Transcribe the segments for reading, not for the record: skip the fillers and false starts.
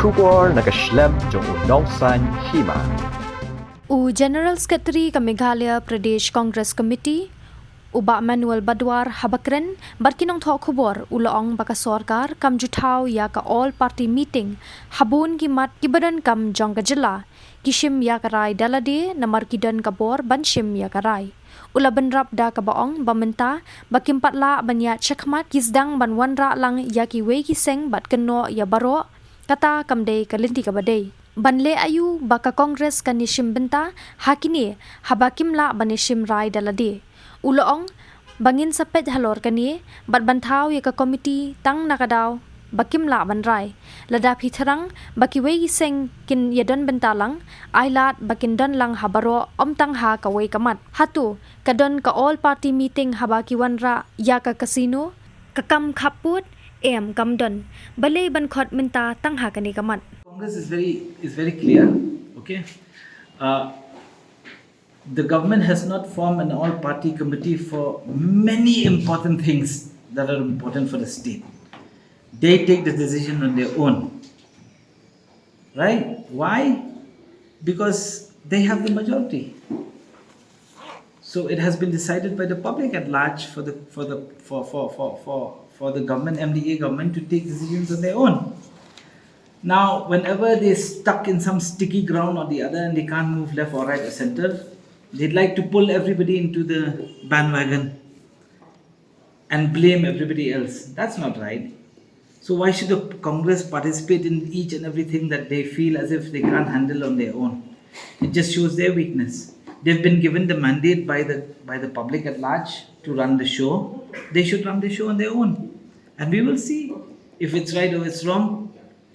Sugar nakaslem jong unongsan Hima. General Secretary ka Meghalaya Pradesh Congress Committee Uba Manuel Badwar Habakren barkinong Thaw khubor ulaong baka Sorkar kam juthaw ya ka all party meeting habun gimat kibadan kam jong gajala kishim ya karai dalade namar kidan kabor banshim ya karai ula benrap da ka baong Bynta bakimpat la banya chakmat kisdang banwanra lang ya ki we kiseng bat keno ya baro kata kamdei ka Lynti ka badei banle ayu baka Congress ka nishim Bynta hakini habakim la banishim rai dalade Uloong bangin sapet halor kani bat banthaw ya ka komiti tang nakadaw bakim la banrai lada pitharang bakiwei seng kin yadon bentalang ailat bakindan lang habaro omtang ha kawei kamat hatu kadon ka all party meeting habaki wanra ya ka casino kakam khaput em kamdon balei ban khot minta tang ha kani kamat. Congress is very clear. Okay. The government has not formed an all-party committee for many important things that are important for the state. They take the decision on their own. Right? Why? Because they have the majority. So it has been decided by the public at large for the government, MDA government, to take decisions on their own. Now, whenever they're stuck in some sticky ground or the other and they can't move left or right or center, they'd like to pull everybody into the bandwagon and blame everybody else. That's not right. So why should the Congress participate in each and everything that they feel as if they can't handle on their own? It just shows their weakness. They've been given the mandate by the public at large to run the show. They should run the show on their own. And we will see if it's right or it's wrong.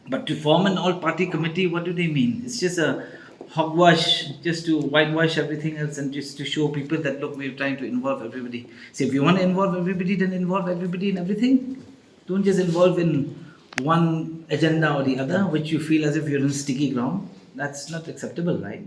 But to form an all-party committee, what do they mean? It's just a hogwash, just to whitewash everything else and just to show people that, look, we're trying to involve everybody. So if you want to involve everybody, then involve everybody in everything. Don't just involve in one agenda or the other, which you feel as if you're in sticky ground. That's not acceptable, right?